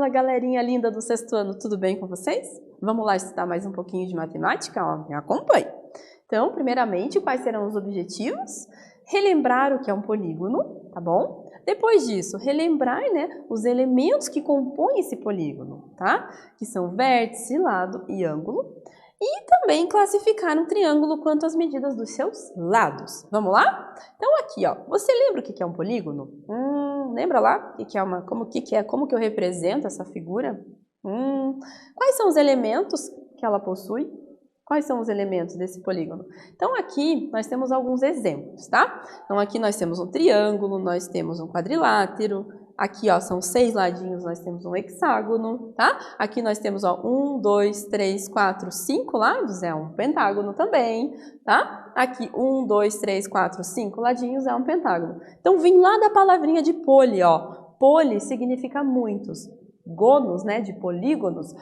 Fala, galerinha linda do sexto ano, tudo bem com vocês? Vamos lá estudar mais um pouquinho de matemática? Ó, me acompanhe. Então, primeiramente, quais serão os objetivos? Relembrar o que é um polígono, tá bom? Depois disso, relembrar, os elementos que compõem esse polígono, tá? Que são vértice, lado e ângulo. E também classificar um triângulo quanto às medidas dos seus lados. Vamos lá? Então aqui, ó, você lembra o que é um polígono? Lembra lá como que eu represento essa figura? Quais são os elementos que ela possui? Quais são os elementos desse polígono? Então aqui nós temos alguns exemplos, tá? Então aqui nós temos um triângulo, nós temos um quadrilátero. Aqui, ó, são 6 ladinhos, nós temos um hexágono, tá? Aqui nós temos, ó, 1, 2, 3, 4, 5 lados, é um pentágono também, tá? Aqui, 1, 2, 3, 4, 5 ladinhos, é um pentágono. Então, vem lá da palavrinha de poli, ó. Poli significa muitos. Gonos, de polígonos,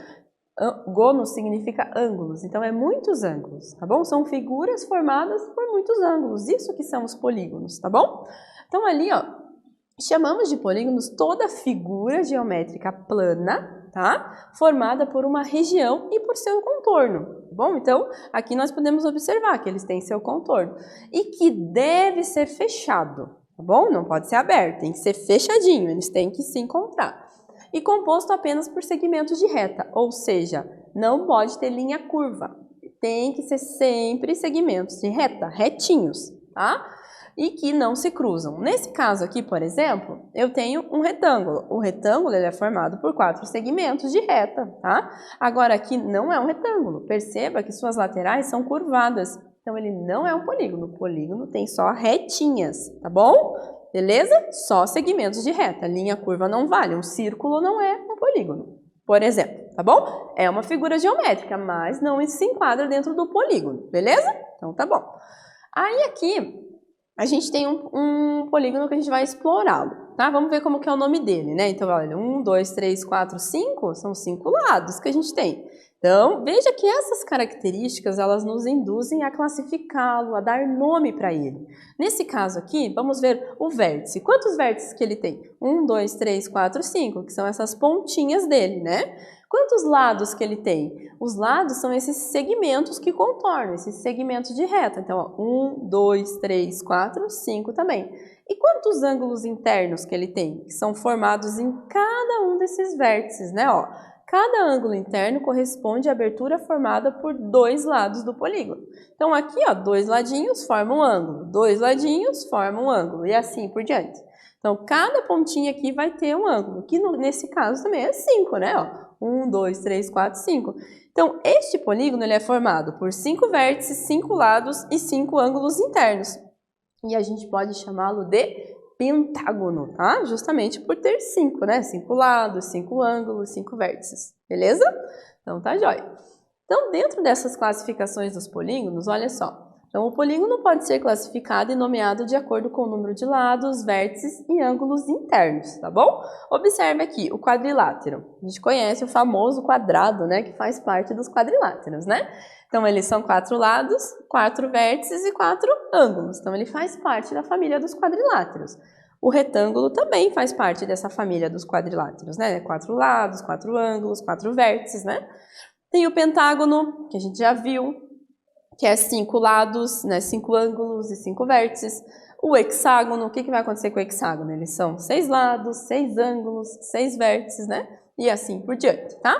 gonos significa ângulos. Então, é muitos ângulos, tá bom? São figuras formadas por muitos ângulos. Isso que são os polígonos, tá bom? Então, ali, ó, chamamos de polígonos toda figura geométrica plana, tá? Formada por uma região e por seu contorno, tá bom? Então, aqui nós podemos observar que eles têm seu contorno e que deve ser fechado, tá bom? Não pode ser aberto, tem que ser fechadinho, eles têm que se encontrar. E composto apenas por segmentos de reta, ou seja, não pode ter linha curva, tem que ser sempre segmentos de reta, retinhos, tá? E que não se cruzam. Nesse caso aqui, por exemplo, eu tenho um retângulo. O retângulo ele é formado por 4 segmentos de reta, tá? Agora aqui não é um retângulo. Perceba que suas laterais são curvadas. Então ele não é um polígono. O polígono tem só retinhas, tá bom? Beleza? Só segmentos de reta. Linha curva não vale. Um círculo não é um polígono, por exemplo, tá bom? É uma figura geométrica, mas não se enquadra dentro do polígono, beleza? Então tá bom. Aí aqui a gente tem um polígono que a gente vai explorá-lo, tá? Vamos ver como que é o nome dele, Então, olha, 1, 2, 3, 4, 5, são 5 lados que a gente tem. Então, veja que essas características, elas nos induzem a classificá-lo, a dar nome para ele. Nesse caso aqui, vamos ver o vértice. Quantos vértices que ele tem? 1, 2, 3, 4, 5, que são essas pontinhas dele, Quantos lados que ele tem? Os lados são esses segmentos que contornam, esses segmentos de reta. Então, ó, 1, 2, 3, 4, 5 também. E quantos ângulos internos que ele tem? Que são formados em cada um desses vértices, Ó, cada ângulo interno corresponde à abertura formada por 2 lados do polígono. Então, aqui, ó, 2 ladinhos formam um ângulo, 2 ladinhos formam um ângulo, e assim por diante. Então, cada pontinha aqui vai ter um ângulo, que nesse caso também é 5, Ó. 1, 2, 3, 4, 5. Então, este polígono ele é formado por 5 vértices, 5 lados e 5 ângulos internos. E a gente pode chamá-lo de pentágono, tá? Justamente por ter 5, 5 lados, 5 ângulos, 5 vértices. Beleza? Então, tá jóia. Então, dentro dessas classificações dos polígonos, olha só. Então, o polígono pode ser classificado e nomeado de acordo com o número de lados, vértices e ângulos internos, tá bom? Observe aqui o quadrilátero. A gente conhece o famoso quadrado, que faz parte dos quadriláteros, Então, eles são 4 lados, 4 vértices e 4 ângulos. Então, ele faz parte da família dos quadriláteros. O retângulo também faz parte dessa família dos quadriláteros, 4 lados, 4 ângulos, 4 vértices, Tem o pentágono, que a gente já viu, que é 5 lados, 5 ângulos e 5 vértices. O hexágono, o que vai acontecer com o hexágono? Eles são 6 lados, 6 ângulos, 6 vértices, E assim por diante, tá?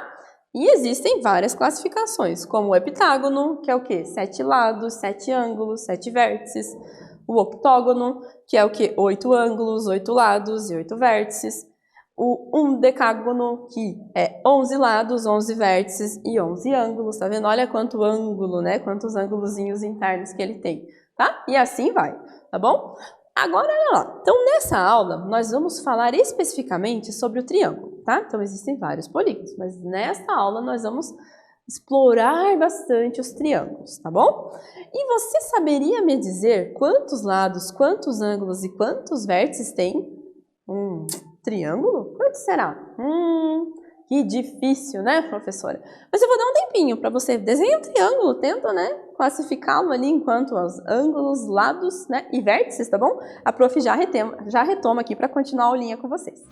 E existem várias classificações, como o heptágono, que é o quê? 7 lados, 7 ângulos, 7 vértices. O octógono, que é o quê? 8 ângulos, 8 lados e 8 vértices. O undecágono, que é 11 lados, 11 vértices e 11 ângulos, tá vendo? Olha quanto ângulo, Quantos ângulozinhos internos que ele tem, tá? E assim vai, tá bom? Agora, olha lá. Então, nessa aula, nós vamos falar especificamente sobre o triângulo, tá? Então, existem vários polígonos, mas nesta aula nós vamos explorar bastante os triângulos, tá bom? E você saberia me dizer quantos lados, quantos ângulos e quantos vértices tem triângulo? Quanto será? Que difícil, professora? Mas eu vou dar um tempinho para você. Desenha um triângulo, tenta, classificá-lo ali enquanto os ângulos, lados, e vértices, tá bom? A prof já retoma aqui para continuar a aulinha com vocês.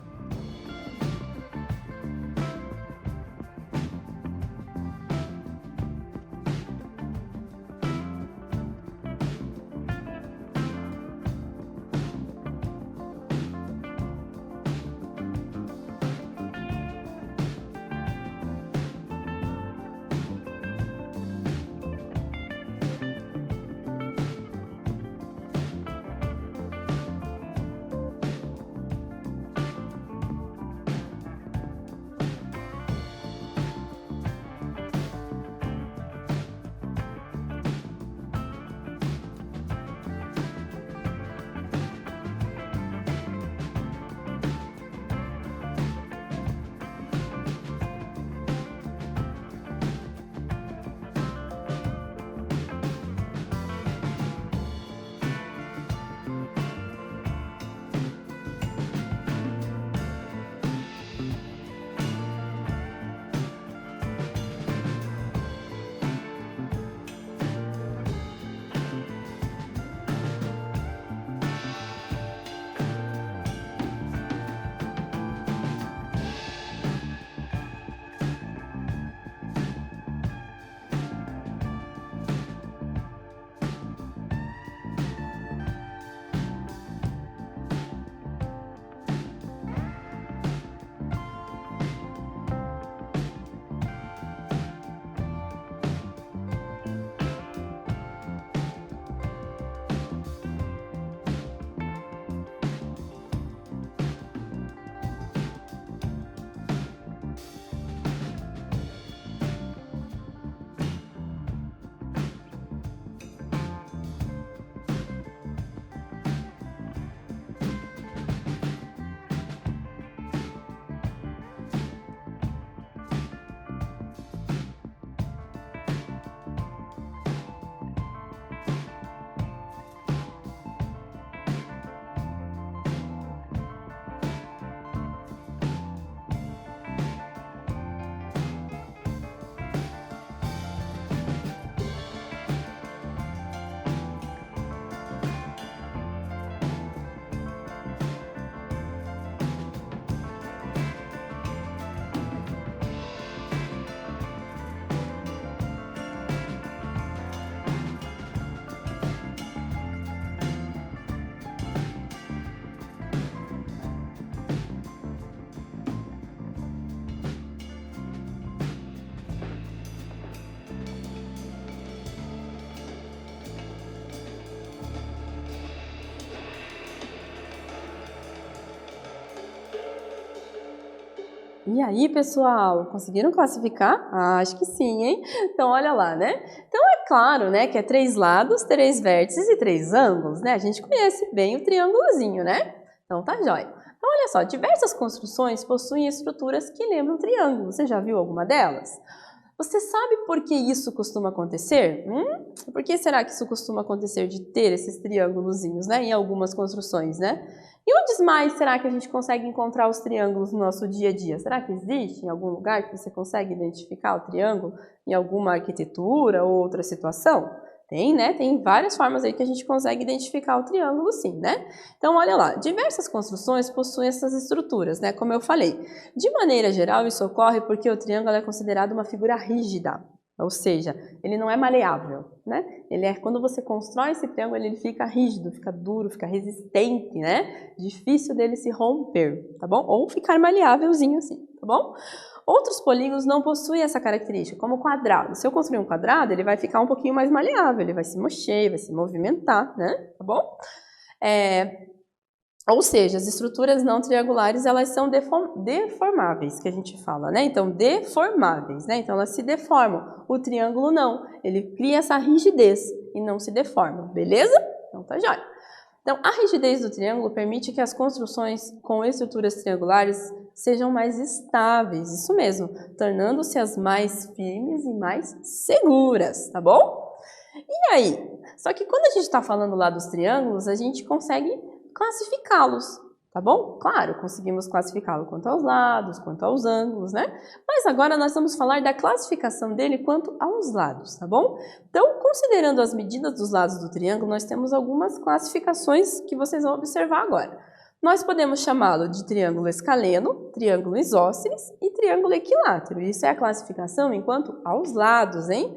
E aí, pessoal, conseguiram classificar? Ah, acho que sim, hein? Então, olha lá, né? Então, é claro, né, que é 3 lados, 3 vértices e 3 ângulos, né? A gente conhece bem o triângulozinho, né? Então, tá jóia. Então, olha só, diversas construções possuem estruturas que lembram triângulos. Você já viu alguma delas? Você sabe por que isso costuma acontecer? Por que será que isso costuma acontecer de ter esses triângulozinhos, né, em algumas construções, né? E onde mais será que a gente consegue encontrar os triângulos no nosso dia a dia? Será que existe em algum lugar que você consegue identificar o triângulo em alguma arquitetura ou outra situação? Tem, né? Tem várias formas aí que a gente consegue identificar o triângulo, sim, né? Então, olha lá, diversas construções possuem essas estruturas, né? Como eu falei. De maneira geral, isso ocorre porque o triângulo é considerado uma figura rígida, ou seja, ele não é maleável, né? Ele é, quando você constrói esse triângulo, ele fica rígido, fica duro, fica resistente, né? Difícil dele se romper, tá bom? Ou ficar maleávelzinho assim, tá bom? Outros polígonos não possuem essa característica, como o quadrado. Se eu construir um quadrado, ele vai ficar um pouquinho mais maleável, ele vai se mexer, vai se movimentar, né? Tá bom? Ou seja, as estruturas não triangulares, elas são deformáveis, que a gente fala, né? Então, deformáveis, né? Então, elas se deformam. O triângulo não, ele cria essa rigidez e não se deforma, beleza? Então, tá jóia. Então, a rigidez do triângulo permite que as construções com estruturas triangulares sejam mais estáveis, isso mesmo, tornando-se as mais firmes e mais seguras, tá bom? E aí? Só que quando a gente está falando lá dos triângulos, a gente consegue classificá-los, tá bom? Claro, conseguimos classificá-lo quanto aos lados, quanto aos ângulos, né? Mas agora nós vamos falar da classificação dele quanto aos lados, tá bom? Então, considerando as medidas dos lados do triângulo, nós temos algumas classificações que vocês vão observar agora. Nós podemos chamá-lo de triângulo escaleno, triângulo isósceles e triângulo equilátero. Isso é a classificação enquanto aos lados, hein?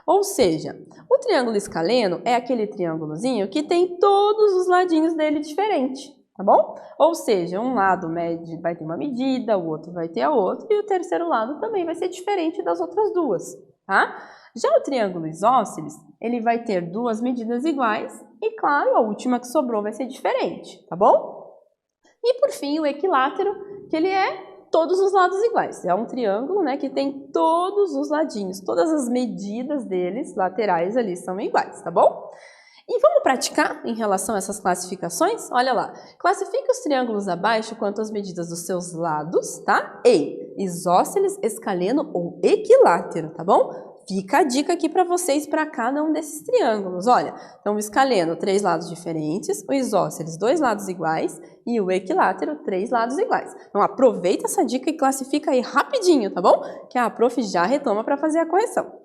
Ou seja, o triângulo escaleno é aquele triângulozinho que tem todos os ladinhos dele diferentes, tá bom? Ou seja, um lado vai ter uma medida, o outro vai ter a outra, e o terceiro lado também vai ser diferente das outras duas, tá? Já o triângulo isósceles, ele vai ter duas medidas iguais e, claro, a última que sobrou vai ser diferente, tá bom? E, por fim, o equilátero, que ele é todos os lados iguais. É um triângulo, né, que tem todos os ladinhos, todas as medidas deles, laterais ali, são iguais, tá bom? E vamos praticar em relação a essas classificações? Olha lá, classifique os triângulos abaixo quanto às medidas dos seus lados, tá? Em isósceles, escaleno ou equilátero, tá bom? Fica a dica aqui para vocês para cada um desses triângulos. Olha, então o escaleno, 3 lados diferentes, o isósceles, 2 lados iguais e o equilátero, 3 lados iguais. Então aproveita essa dica e classifica aí rapidinho, tá bom? Que a prof já retoma para fazer a correção.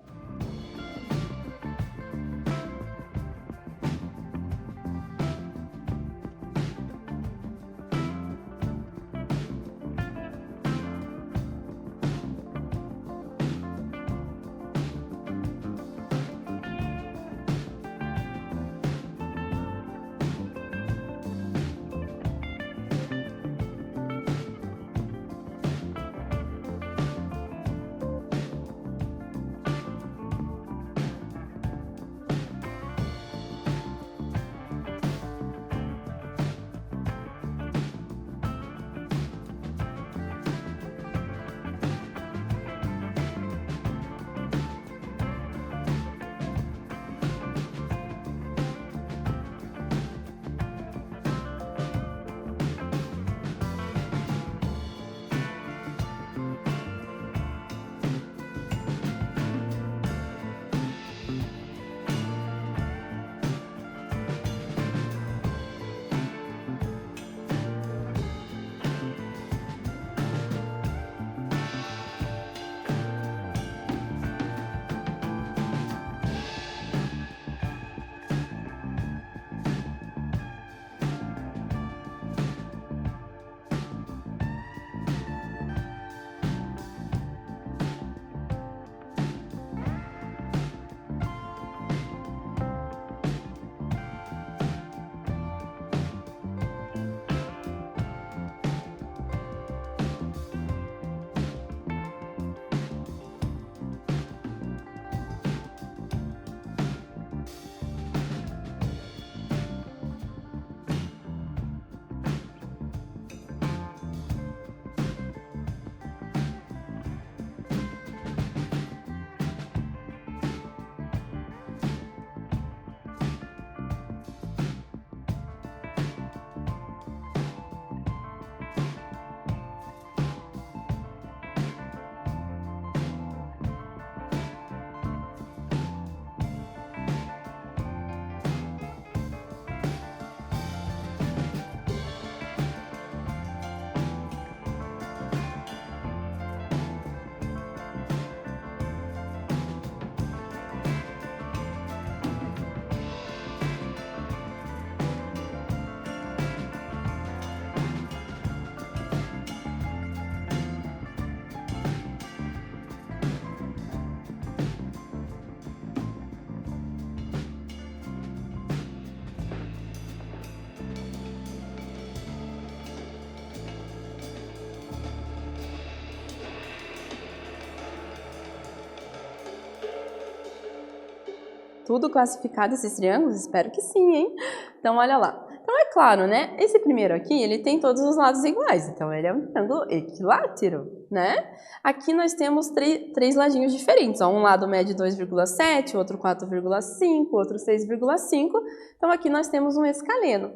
Tudo classificado esses triângulos? Espero que sim, hein? Então, olha lá. Então, é claro, né? Esse primeiro aqui, ele tem todos os lados iguais. Então, ele é um triângulo equilátero, né? Aqui nós temos três ladinhos diferentes. Ó, um lado mede 2,7, outro 4,5, outro 6,5. Então, aqui nós temos um escaleno.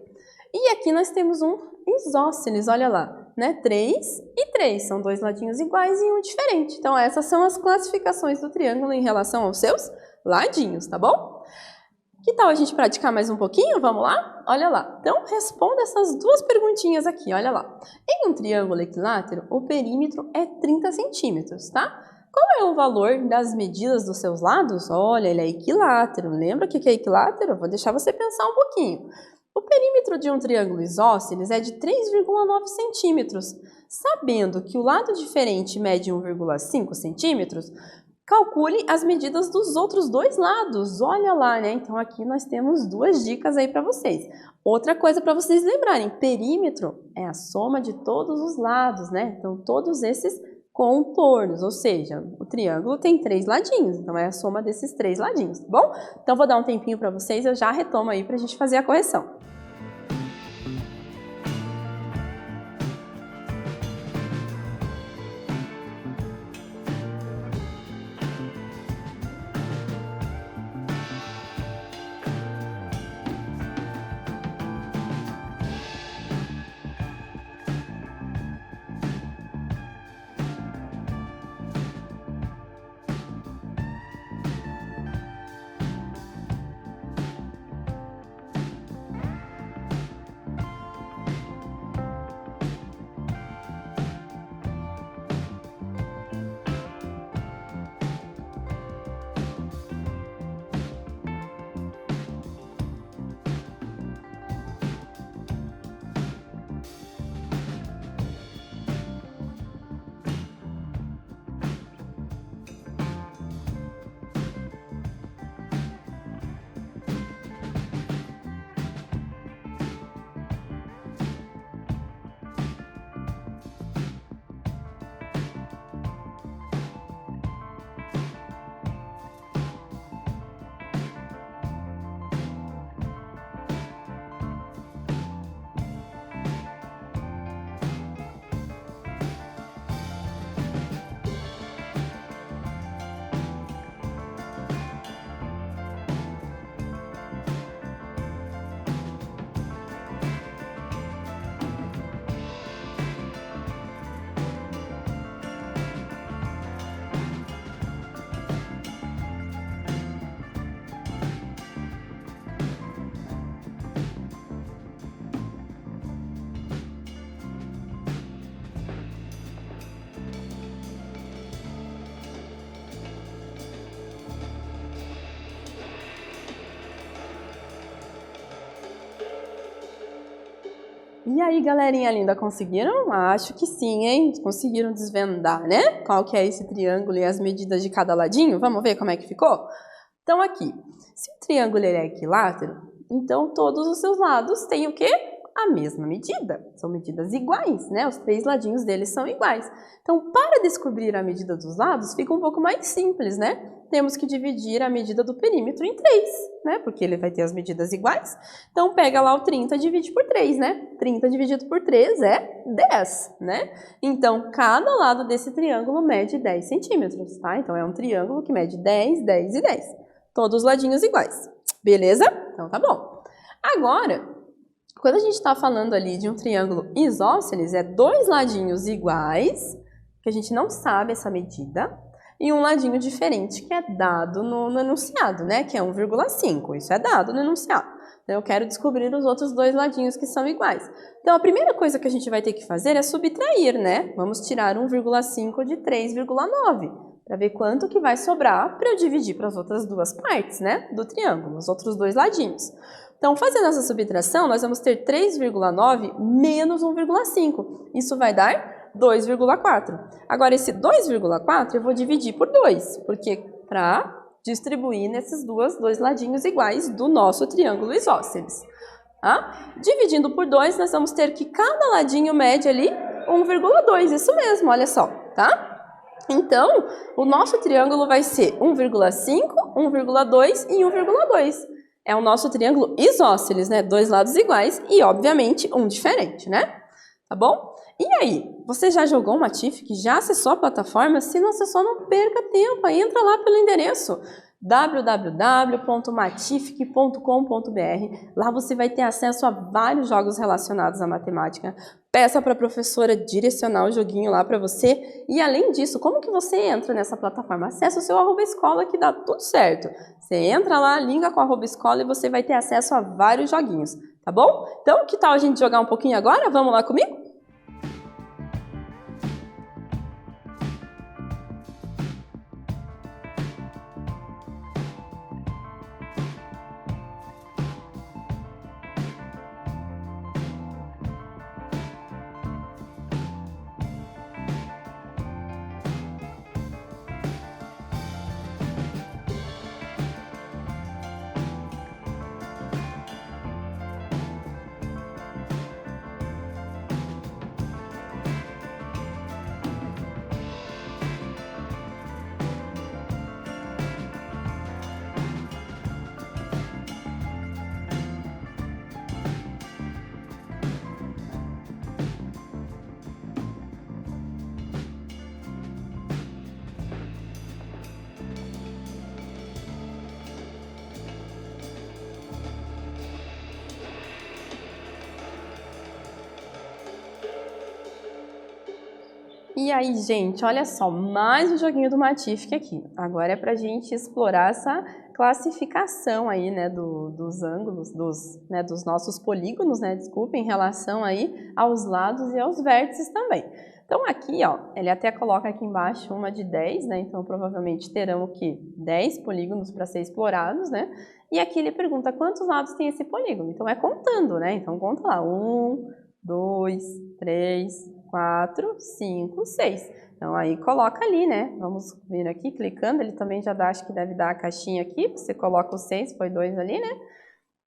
E aqui nós temos um isósceles, olha lá, né? 3 e 3, são dois ladinhos iguais e um diferente. Então, essas são as classificações do triângulo em relação aos seus ladinhos, tá bom? Que tal a gente praticar mais um pouquinho? Vamos lá? Olha lá. Então, responda essas duas perguntinhas aqui, olha lá. Em um triângulo equilátero, o perímetro é 30 centímetros, tá? Qual é o valor das medidas dos seus lados? Olha, ele é equilátero. Lembra o que é equilátero? Eu vou deixar você pensar um pouquinho. O perímetro de um triângulo isósceles é de 3,9 centímetros. Sabendo que o lado diferente mede 1,5 centímetros, calcule as medidas dos outros dois lados. Olha lá, né? Então, aqui nós temos duas dicas aí para vocês. Outra coisa para vocês lembrarem, perímetro é a soma de todos os lados, né? Então, todos esses contornos, ou seja, o triângulo tem 3 ladinhos, então é a soma desses 3 ladinhos, tá bom? Então, vou dar um tempinho para vocês, eu já retomo aí para a gente fazer a correção. E aí, galerinha linda, conseguiram? Acho que sim, hein? Conseguiram desvendar, né? Qual que é esse triângulo e as medidas de cada ladinho? Vamos ver como é que ficou? Então, aqui, se o triângulo ele é equilátero, então todos os seus lados têm o quê? A mesma medida. São medidas iguais, né? Os 3 ladinhos deles são iguais. Então, para descobrir a medida dos lados, fica um pouco mais simples, né? Temos que dividir a medida do perímetro em 3, né? Porque ele vai ter as medidas iguais. Então, pega lá o 30 e divide por 3, né? 30 dividido por 3 é 10, né? Então, cada lado desse triângulo mede 10 centímetros, tá? Então, é um triângulo que mede 10, 10 e 10. Todos os ladinhos iguais. Beleza? Então, tá bom. Agora, quando a gente está falando ali de um triângulo isósceles, é 2 ladinhos iguais, que a gente não sabe essa medida, e um ladinho diferente, que é dado no enunciado, né? Que é 1,5. Isso é dado no enunciado. Então, eu quero descobrir os outros 2 ladinhos que são iguais. Então, a primeira coisa que a gente vai ter que fazer é subtrair, né? Vamos tirar 1,5 de 3,9, para ver quanto que vai sobrar para eu dividir para as outras 2 partes, né? Do triângulo, os outros 2 ladinhos. Então, fazendo essa subtração, nós vamos ter 3,9 menos 1,5. Isso vai dar 2,4. Agora, esse 2,4 eu vou dividir por 2, porque para distribuir nesses dois ladinhos iguais do nosso triângulo isósceles. Tá? Dividindo por 2, nós vamos ter que cada ladinho mede ali 1,2. Isso mesmo, olha só, tá? Então, o nosso triângulo vai ser 1,5, 1,2 e 1,2. É o nosso triângulo isósceles, né? Dois lados iguais e, obviamente, um diferente, né? Tá bom? E aí, você já jogou uma Matific? Já acessou a plataforma? Se não acessou, não perca tempo. Entra lá pelo endereço www.matific.com.br. Lá você vai ter acesso a vários jogos relacionados à matemática. Peça para a professora direcionar o joguinho lá para você. E além disso, como que você entra nessa plataforma? Acesse o seu @escola que dá tudo certo. Você entra lá, liga com a @escola e você vai ter acesso a vários joguinhos, tá bom? Então, que tal a gente jogar um pouquinho agora? Vamos lá comigo? E aí, gente, olha só, mais um joguinho do Matific aqui. Agora é pra gente explorar essa classificação aí, né, dos ângulos, dos nossos polígonos, né, desculpa, em relação aí aos lados e aos vértices também. Então aqui, ó, ele até coloca aqui embaixo uma de 10, né, então provavelmente terão o quê? 10 polígonos para ser explorados, né, e aqui ele pergunta quantos lados tem esse polígono, então é contando, né, então conta lá, 1, 2, 3, 4, 5, 6. Então, aí coloca ali, né? Vamos vir aqui, clicando, ele também já dá, acho que deve dar a caixinha aqui, você coloca o 6, foi 2 ali, né?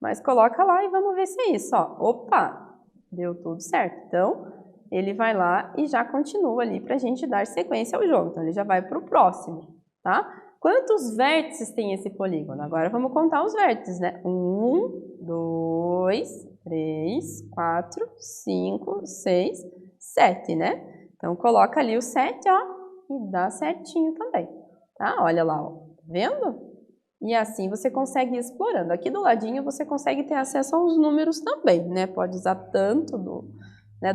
Mas coloca lá e vamos ver se é isso, ó. Opa, deu tudo certo. Então, ele vai lá e já continua ali pra gente dar sequência ao jogo. Então, ele já vai pro próximo, tá? Quantos vértices tem esse polígono? Agora vamos contar os vértices, né? 1, 2, 3, 4, 5, 6, 7, né? Então, coloca ali o 7, ó, e dá certinho também, tá? Olha lá, ó, vendo? E assim você consegue ir explorando. Aqui do ladinho você consegue ter acesso aos números também, né? Pode usar tanto do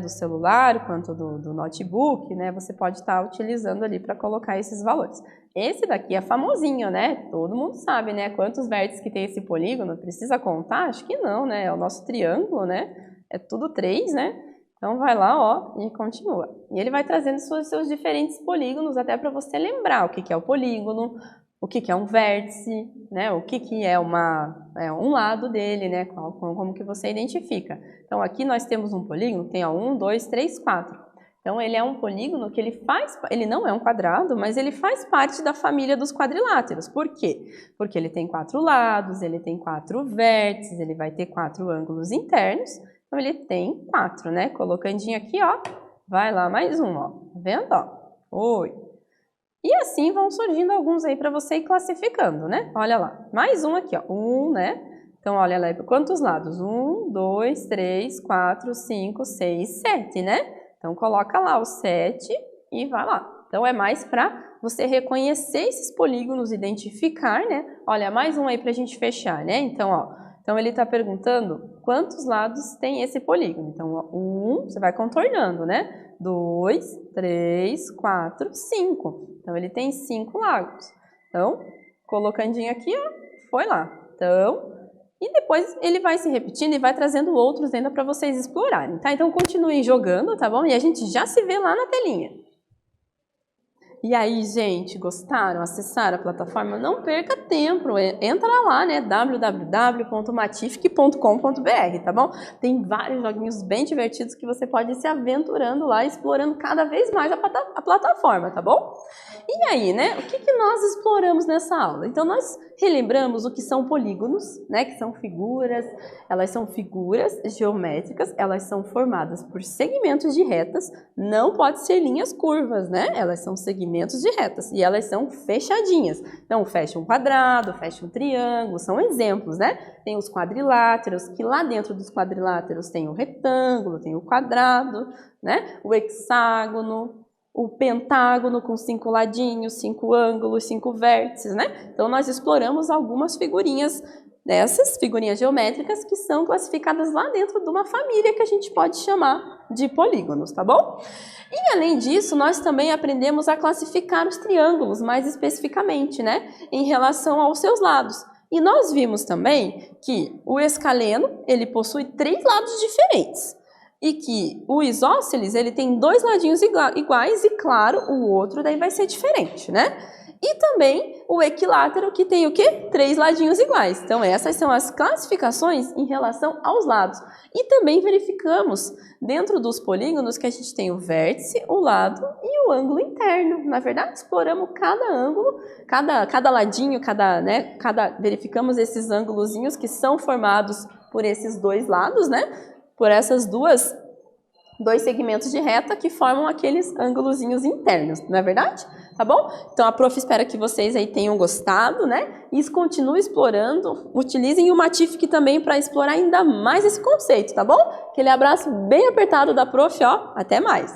celular quanto do notebook, né? Você pode estar utilizando ali para colocar esses valores. Esse daqui é famosinho, né? Todo mundo sabe, né? Quantos vértices que tem esse polígono? Precisa contar? Acho que não, né? É o nosso triângulo, né? É tudo 3, né? Então, vai lá, ó, e continua. E ele vai trazendo seus diferentes polígonos até para você lembrar o que é o polígono, o que é um vértice, né? O que é um lado dele, né? Como que você identifica. Então, aqui nós temos um polígono, tem 1, 2, 3, 4. Então, ele é um polígono que ele não é um quadrado, mas ele faz parte da família dos quadriláteros. Por quê? Porque ele tem 4 lados, ele tem 4 vértices, ele vai ter 4 ângulos internos. Então, ele tem 4, né? Colocandinho aqui, ó, vai lá mais um, ó. Tá vendo, ó? 8. E assim vão surgindo alguns aí para você ir classificando, né? Olha lá, mais um aqui, ó. 1, né? Então, olha lá, quantos lados? 1, 2, 3, 4, 5, 6, 7, né? Então, coloca lá o 7 e vai lá. Então, é mais para você reconhecer esses polígonos, identificar, né? Olha, mais um aí para a gente fechar, né? Então, ó. Então, ele está perguntando quantos lados tem esse polígono. Então, 1, você vai contornando, né? 2, 3, 4, 5. Então, ele tem 5 lados. Então, colocandinho aqui, ó, foi lá. Então, e depois ele vai se repetindo e vai trazendo outros ainda para vocês explorarem, tá? Então, continuem jogando, tá bom? E a gente já se vê lá na telinha. E aí, gente, gostaram? Acessaram a plataforma? Não perca tempo, entra lá, né? www.matific.com.br, tá bom? Tem vários joguinhos bem divertidos que você pode ir se aventurando lá, explorando cada vez mais a plataforma, tá bom? E aí, né, o que nós exploramos nessa aula? Então, nós relembramos o que são polígonos, né, que são figuras, elas são figuras geométricas, elas são formadas por segmentos de retas, não pode ser linhas curvas, né, elas são segmentos de retas e elas são fechadinhas. Então, fecha um quadrado, fecha um triângulo, são exemplos, né? Tem os quadriláteros, que lá dentro dos quadriláteros tem o retângulo, tem o quadrado, né, o hexágono, o pentágono com 5 ladinhos, 5 ângulos, 5 vértices, né? Então, nós exploramos algumas figurinhas dessas, figurinhas geométricas, que são classificadas lá dentro de uma família que a gente pode chamar de polígonos, tá bom? E, além disso, nós também aprendemos a classificar os triângulos, mais especificamente, né? Em relação aos seus lados. E nós vimos também que o escaleno, ele possui 3 lados diferentes. E que o isósceles, ele tem 2 ladinhos iguais e, claro, o outro daí vai ser diferente, né? E também o equilátero, que tem o quê? 3 ladinhos iguais. Então, essas são as classificações em relação aos lados. E também verificamos, dentro dos polígonos, que a gente tem o vértice, o lado e o ângulo interno. Na verdade, exploramos cada ângulo, cada ladinho, verificamos esses ângulozinhos que são formados por esses 2 lados, né? Por essas dois segmentos de reta que formam aqueles ângulozinhos internos, não é verdade? Tá bom? Então, a prof espera que vocês aí tenham gostado, né? E continuem explorando, utilizem o Matific também para explorar ainda mais esse conceito, tá bom? Aquele abraço bem apertado da prof, ó, até mais!